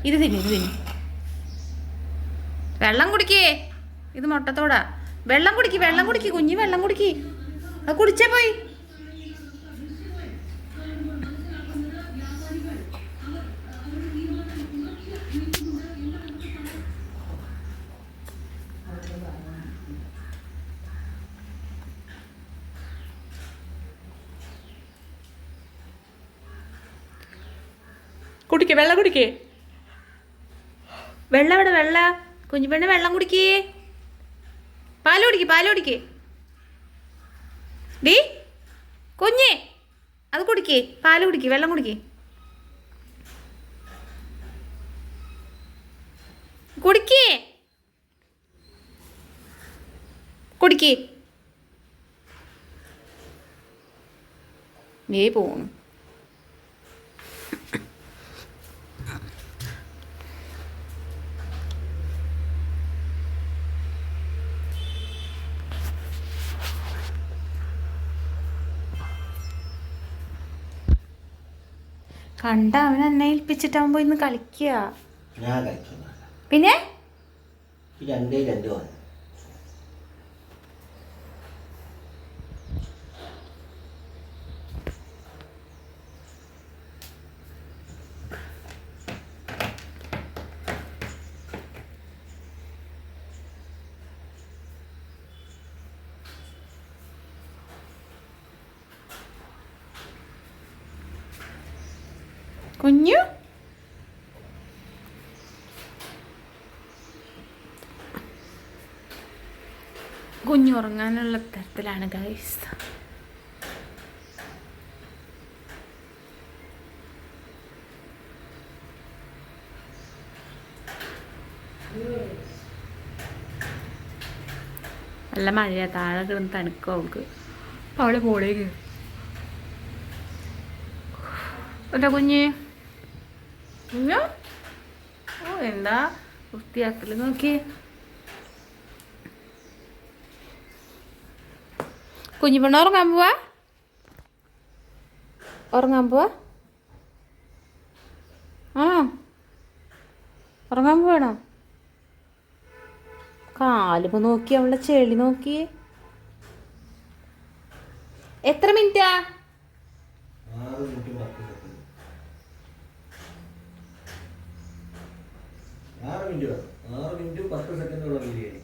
ഇത് തിന്നു. വെള്ളം കുടിക്കേ. ഇത് മുട്ടത്തോടാ. വെള്ളം കുടിക്ക് കുഞ്ഞി, വെള്ളം കുടിക്ക്. അത് കുടിച്ചേ പോയി. വെള്ളം കുടിക്കേ. വെള്ളം ഇവിടെ, വെള്ള കുഞ്ഞു പെണ്ണ് വെള്ളം കുടിക്കേ. പാല് കുടിക്കേ. ഡീ കുഞ്ഞേ, അത് കുടിക്കേ. പാല് കുടിക്കേ, വെള്ളം കുടിക്കേ. കുടിക്കേ. നീ പോണു. കണ്ട അവൻ എന്നെ ഏൽപ്പിച്ചിട്ടാവുമ്പോ ഇന്ന് കളിക്കുക. പിന്നെ കുഞ്ഞു ഉറങ്ങാനുള്ള തരത്തിലാണ് ഗൈസ്. നല്ല മഴയാ. താഴെ കിടന്ന് തണുക്കും അവൾക്ക്. അപ്പം അവളെ പോളേക്ക് എന്താ കുഞ്ഞ്. ഓ എന്താ വൃത്തിയാക്കല് നോക്കി. കുഞ്ഞു പെണ്ണ ഉറങ്ങാൻ പോവാ. ആ ഉറങ്ങാൻ പോവാണോ? കാലുമ്പോ നോക്കി, അവളുടെ ചെളി നോക്കി. എത്ര മിനിറ്റാ? 6 മിനിറ്റ് 10 സെക്കൻഡോളം ബിരിയാണി.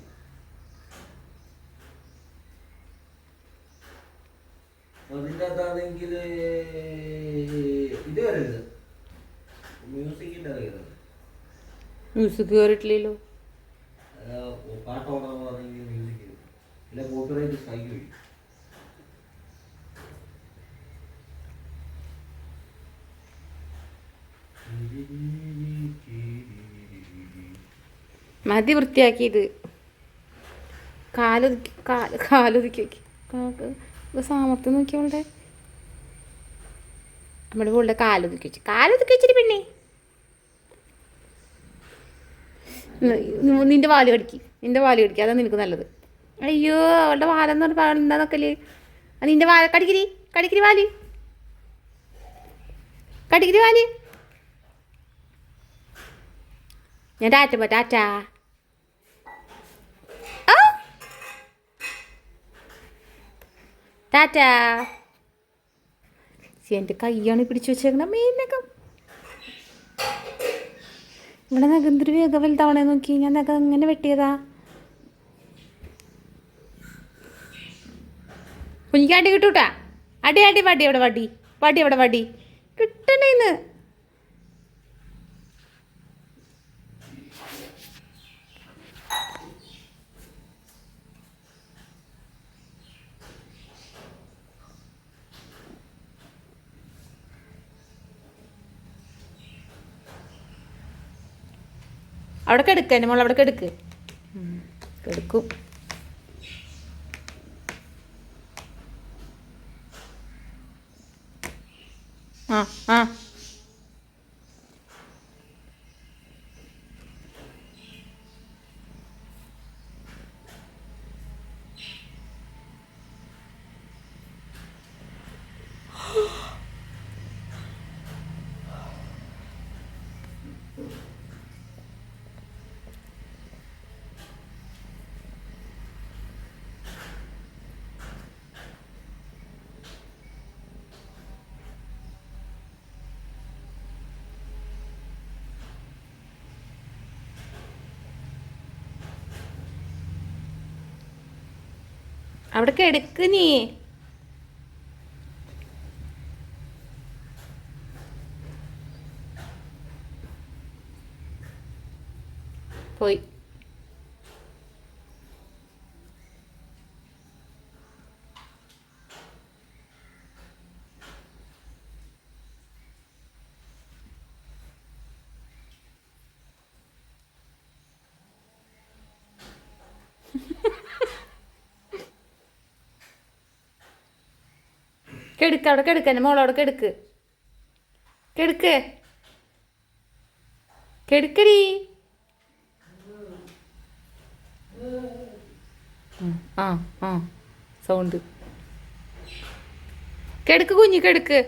അതിൻ്റെ അകത്താണെങ്കിൽ ഇത് വരരുത്. മ്യൂസിക്കിൻ്റെ അറിയുന്നത്. മ്യൂസിക് കയറിയിട്ടില്ലല്ലോ. പാട്ട് ഓണാണെങ്കിൽ മ്യൂസിക് ഇല്ല, കോപ്പിറൈറ്റ് സ്ട്രൈക്ക് വരും. മതി വൃത്തിയാക്കിയത്. കാലൊതുക്കി സാമർത്ഥ്യം നോക്കി. നമ്മുടെ വീട്ടിലെ കാലൊതുക്കി വെച്ചിട്ട് പെണ്ണേ. നിന്റെ വാല് കടിക്ക്. അതാണ് നിനക്ക് നല്ലത്. അയ്യോ അവളുടെ വാലെന്ന് പറഞ്ഞാൽ എന്താ നോക്കല്. നിന്റെ വാല കടിക്കിരി വാല്. ഞാൻ ടാറ്റ. ടാറ്റാ. എൻ്റെ കയ്യാണ് പിടിച്ചു വെച്ചേക്കണ മെയിനകം. ഇവിടെ നഖം എന്തൊരു വേഗം വലുതാവണേ നോക്കി. ഞാൻ നഖം എങ്ങനെ വെട്ടിയതാ. കുഞ്ഞിക്ക് അടി കിട്ടൂട്ടാ. വടി എവിടെ കിട്ടണേന്ന്. അവിടെ കിടക്ക്. എൻ്റെ മോൾ അവിടെ കിടക്കും. ആ അവിടെ കിടക്ക് നീ. പോയി. കെടുക്ക്, അവിടെ കെടുക്ക്, എൻ്റെ മോളവിടെ കെടുക്ക്. കെടുക്ക്, കെടുക്കടി. ആ ആ സൗണ്ട്. കെടുക്ക് കുഞ്ഞി, കെടുക്ക്.